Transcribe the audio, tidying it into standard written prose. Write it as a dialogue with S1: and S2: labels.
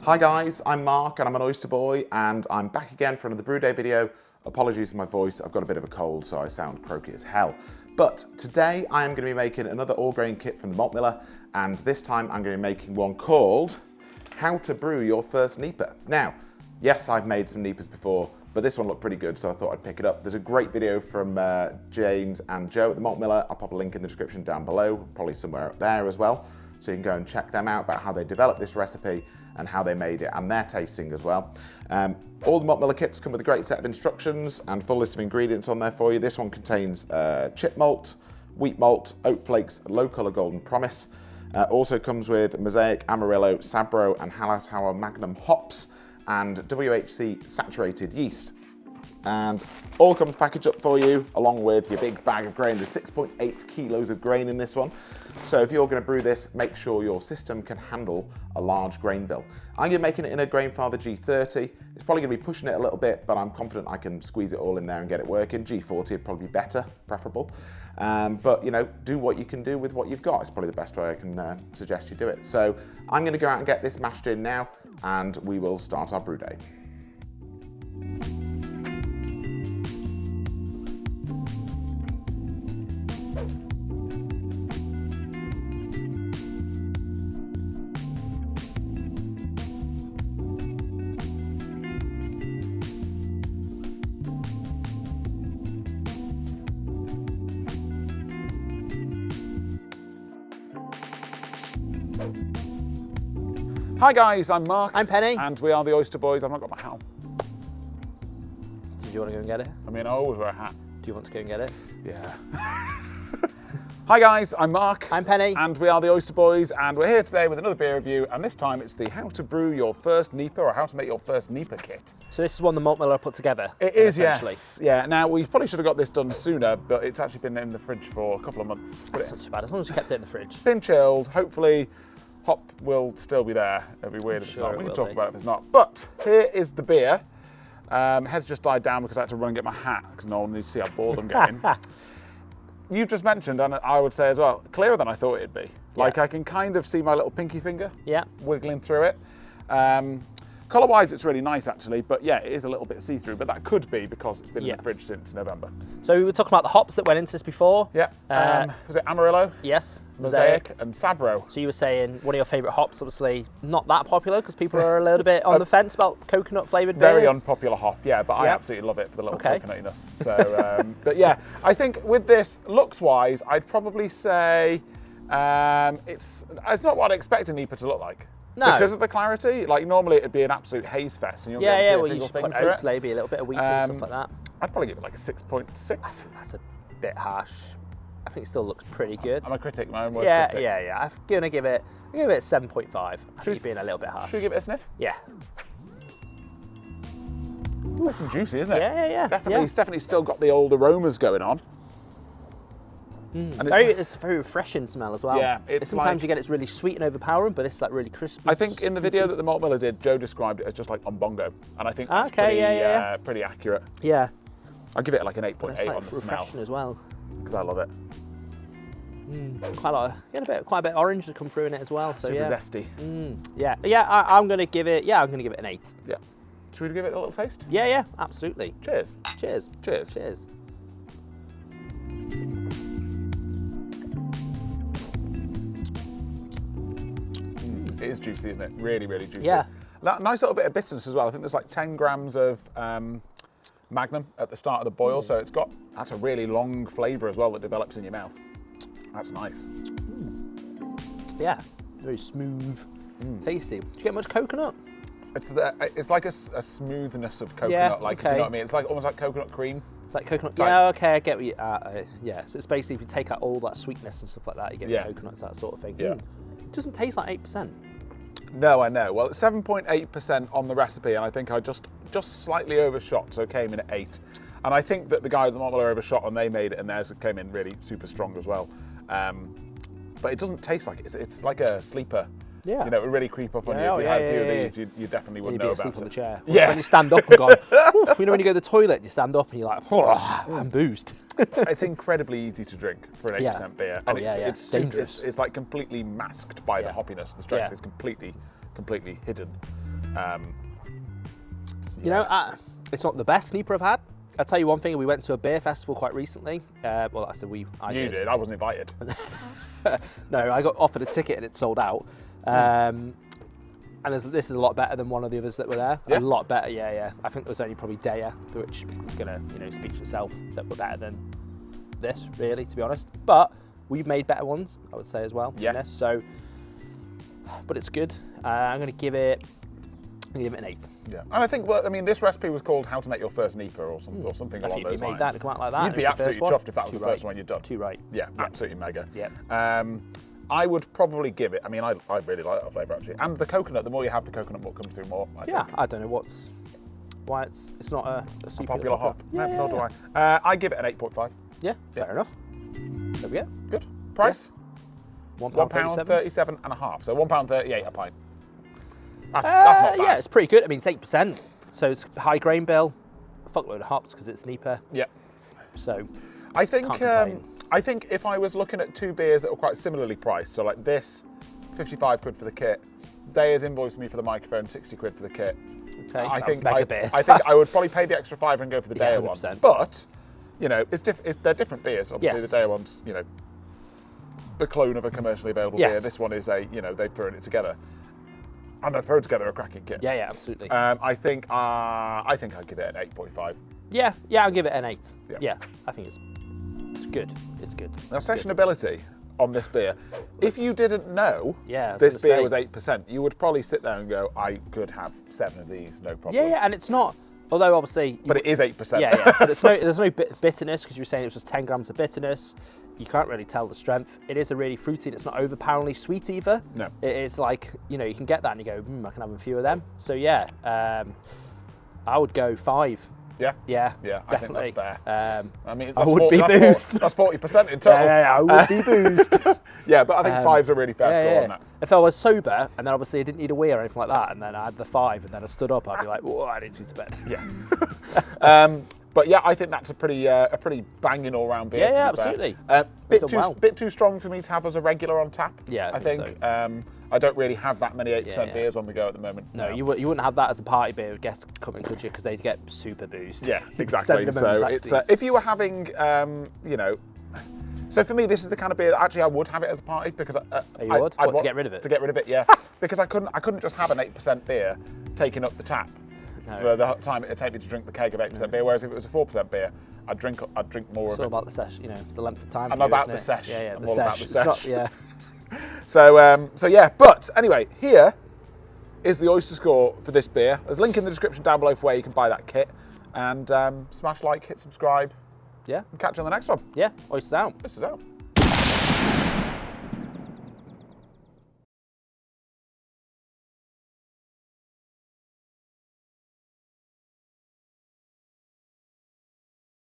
S1: Hi guys, I'm Mark and I'm an Oyster Boy and I'm back again for another Brew Day video. Apologies for my voice, I've got a bit of a cold so I sound croaky as hell. But today I am going to be making another all grain kit from the Malt Miller, and this time I'm going to be making one called How to Brew Your First NEIPA. Now, yes, I've made some NEIPAs before, but this one looked pretty good so I thought I'd pick it up. There's a great video from James and Joe at the Malt Miller. I'll pop a link in the description down below, probably somewhere up there as well. So you can go and check them out about how they developed this recipe and how they made it and their tasting as well. All the Malt Miller kits come with a great set of instructions and full list of ingredients on there for you. This one contains chip malt, wheat malt, oat flakes, low colour golden promise. Also comes with Mosaic, Amarillo, Sabro and Hallertauer Magnum hops and WHC saturated yeast. And all comes packaged up for you along with your big bag of grain. There's 6.8 kilos of grain in this one. So if you're going to brew this, make sure your system can handle a large grain bill. I'm going to be making it in a Grainfather G30. It's probably going to be pushing it a little bit, but I'm confident I can squeeze it all in there and get it working. G40 would probably be better, preferable. But you know, do what you can do with what you've got. It's probably the best way I can suggest you do it. So I'm going to go out and get this mashed in now and we will start our brew day. Hi guys, I'm Mark.
S2: I'm Penny.
S1: And we are the Oyster Boys. I've not got my hat on.
S2: Did you want to go and get it?
S1: I mean, I always wear a hat.
S2: Do you want to go and get it?
S1: Yeah. Hi guys, I'm Mark.
S2: I'm Penny.
S1: And we are the Oyster Boys, and we're here today with another beer review, and this time it's the How to Brew Your First NEIPA, or How to Make Your First NEIPA kit.
S2: So this is one the Malt Miller put together?
S1: It is, yes. Yeah, now we probably should have got this done sooner, but it's actually been in the fridge for a couple of months.
S2: That's not too bad, as long as you kept it in the fridge.
S1: Been chilled, hopefully hop will still be there. It'll be weird if it's not. We can talk about it if it's not. But here is the beer. Head's just died down because I had to run and get my hat because no one needs to see how bald I'm getting. You've just mentioned, and I would say as well, clearer than I thought it'd be. Like I can kind of see my little pinky finger wiggling through it. Colour-wise, it's really nice actually, but yeah, it is a little bit see-through, but that could be because it's been in the fridge since November.
S2: So we were talking about the hops that went into this before.
S1: Yeah, was it Amarillo?
S2: Yes.
S1: Mosaic and Sabro.
S2: So you were saying one of your favourite hops, obviously not that popular because people are a little bit on the fence about coconut flavoured beers.
S1: Very unpopular hop, yeah, but I absolutely love it for the little coconuttiness. So, but yeah, I think with this, looks-wise, I'd probably say it's not what I expect a NEIPA to look like.
S2: No.
S1: Because of the clarity, like normally it'd be an absolute haze fest and you'll get a
S2: well,
S1: single
S2: you
S1: thing
S2: put
S1: through
S2: oats,
S1: it.
S2: maybe a little bit of wheat and stuff like that.
S1: I'd probably give it like a 6.6.
S2: That's a bit harsh. I think it still looks pretty good.
S1: I'm a critic, my own worst critic.
S2: Yeah. I'm gonna give it a 7.5. I think you're being a little bit harsh.
S1: Should we give it a sniff?
S2: Yeah.
S1: Nice and juicy, isn't it?
S2: Yeah.
S1: Definitely, It's definitely still got the old aromas going on.
S2: And it's a very refreshing smell as well.
S1: Yeah,
S2: sometimes you get it's really sweet and overpowering, but it's like really crispy.
S1: I think in the video that the Malt Miller did, Joe described it as just like on bongo, and I think that's pretty accurate.
S2: Yeah.
S1: I'll give it like an 8.8 on the smell.
S2: Refreshing as well.
S1: Because I love it.
S2: Quite a bit of orange to come through in it as well. So
S1: super zesty.
S2: I'm gonna give it an 8.
S1: Yeah. Should we give it a little taste?
S2: Yeah, absolutely.
S1: Cheers.
S2: Cheers.
S1: Cheers.
S2: Cheers.
S1: It is juicy, isn't it? Really, really juicy.
S2: Yeah.
S1: That nice little bit of bitterness as well. I think there's like 10 grams of Magnum at the start of the boil, so that's a really long flavour as well that develops in your mouth. That's nice.
S2: Yeah, very smooth, tasty. Did you get much coconut?
S1: It's like a smoothness of coconut, you know what I mean? It's like almost like coconut cream.
S2: It's like coconut. Yeah, okay, I get what you. So it's basically if you take out all that sweetness and stuff like that, you get coconuts, that sort of thing.
S1: Yeah.
S2: It doesn't taste like 8%.
S1: No, I know. Well, it's 7.8% on the recipe, and I think I just slightly overshot, so came in at 8. And I think that the guys at the Malt Miller overshot and they made it, and theirs came in really super strong as well. But it doesn't taste like it. It's like a sleeper.
S2: Yeah.
S1: You know, it would really creep up on you. If you had a few of these, you definitely wouldn't know about it.
S2: You'd be asleep on the chair.
S1: Yeah.
S2: When you stand up and go, you know when you go to the toilet, you stand up and you're like, oh, I'm boozed.
S1: It's incredibly easy to drink for an 8% beer. And it's
S2: dangerous.
S1: It's like completely masked by the hoppiness. The strength is completely hidden.
S2: You know, it's not the best NEIPA I've had. I'll tell you one thing, we went to a beer festival quite recently. Well, I said I
S3: You did, I wasn't invited.
S2: No, I got offered a ticket and it sold out. And this is a lot better than one of the others that were there.
S3: Yeah.
S2: A lot better, yeah. I think there was only probably Daya, which is gonna, speak for itself, that were better than this, really, to be honest. But we've made better ones, I would say as well.
S3: Yeah.
S2: This, so, but it's good. I'm gonna give it an 8.
S3: Yeah, and I think, well, I mean, this recipe was called "How to Make Your First NEIPA" or something
S2: I
S3: along
S2: think
S3: those
S2: if you made
S3: lines.
S2: that and come out like that,
S3: You'd be absolutely chuffed if that was the first one you'd done.
S2: Too right.
S3: Yeah, absolutely mega.
S2: Yeah.
S3: I would probably give it. I mean, I really like that flavour actually, and the coconut. The more you have the coconut, more comes through more. I think.
S2: I don't know why it's not a super
S3: Popular hop.
S2: Yeah,
S3: No, nor do I. I give it an 8.5.
S2: Yeah, fair enough. There we go.
S3: Good. Price?
S2: £1.37.
S3: £1.37.5. So £1.38 a pint. That's not bad.
S2: Yeah, it's pretty good. I mean, it's 8%, so it's high grain bill. A fuckload of hops because it's NEIPA.
S3: Yeah.
S2: So
S3: I think
S2: can't complain.
S3: I think if I was looking at two beers that were quite similarly priced, so like this, 55 quid for the kit. Daya's invoiced me for the microphone, 60 quid for the kit.
S2: Okay,
S3: I
S2: that
S3: think
S2: was mega beer.
S3: I think I would probably pay the extra £5 and go for the
S2: Yeah,
S3: Daya one.
S2: 100%.
S3: But they're different beers. Obviously,
S2: Yes.
S3: the Daya one's the clone of a commercially available
S2: Yes.
S3: beer. This one is they've thrown it together, and they've thrown together a cracking kit.
S2: Yeah, absolutely.
S3: I think I'd give it an 8.5.
S2: Yeah, I'll give it an 8.
S3: Yeah.
S2: Yeah, I think it's good. It's good.
S3: Now,
S2: It's good.
S3: sessionability on this beer. If you didn't know
S2: Yeah, I was
S3: this
S2: gonna
S3: beer
S2: say.
S3: was 8%, you would probably sit there and go, I could have 7 of these, no problem.
S2: Yeah, and it's not. Although obviously,
S3: But it is 8%.
S2: yeah, but there's no bitterness because you were saying it was just 10 grams of bitterness. You can't really tell the strength. It is a really fruity, and it's not overpoweringly sweet either.
S3: No.
S2: It is like, you can get that and you go, I can have a few of them. So yeah, I would go 5.
S3: Yeah?
S2: Yeah,
S3: Yeah,
S2: definitely.
S3: I think that's fair. I mean,
S2: I would be boozed.
S3: That's 40% in total.
S2: Yeah, I would be boozed.
S3: Yeah, but I think 5's a really fair score on that.
S2: If I was sober and then obviously I didn't need a wee or anything like that, and then I had the 5 and then I stood up, I'd be like, whoa, I need to go to bed.
S3: Yeah. But yeah, I think that's a pretty banging all-round beer.
S2: Yeah,
S3: to be fair.
S2: absolutely.
S3: Bit too strong for me to have as a regular on tap.
S2: Yeah,
S3: I think. I don't really have that many 8% beers on the go at the moment.
S2: No, you wouldn't have that as a party beer with guests coming, could you? Because they'd get super boozed.
S3: Yeah,
S2: Send
S3: exactly.
S2: them
S3: So
S2: in
S3: it's
S2: taxis.
S3: if you were having, so for me, this is the kind of beer that actually I would have it as a party because
S2: You would?
S3: I'd
S2: What, to get rid of it?
S3: To get rid of it, yeah. Because I couldn't just have an 8% beer taking up the tap for the time it'd take me to drink the keg of 8% beer. Whereas if it was a 4% beer, I'd drink more
S2: It's
S3: of
S2: all
S3: it.
S2: about the sesh, it's the length of time.
S3: I'm
S2: for you,
S3: about
S2: isn't
S3: the
S2: it?
S3: sesh.
S2: Yeah,
S3: I'm
S2: the
S3: all
S2: sesh.
S3: about the
S2: It's not-
S3: sesh.
S2: yeah.
S3: So yeah, but anyway, here is the oyster score for this beer. There's a link in the description down below for where you can buy that kit. And smash like, hit subscribe,
S2: Yeah.
S3: and catch you on the next one.
S2: Yeah. Oysters out.
S3: This is out.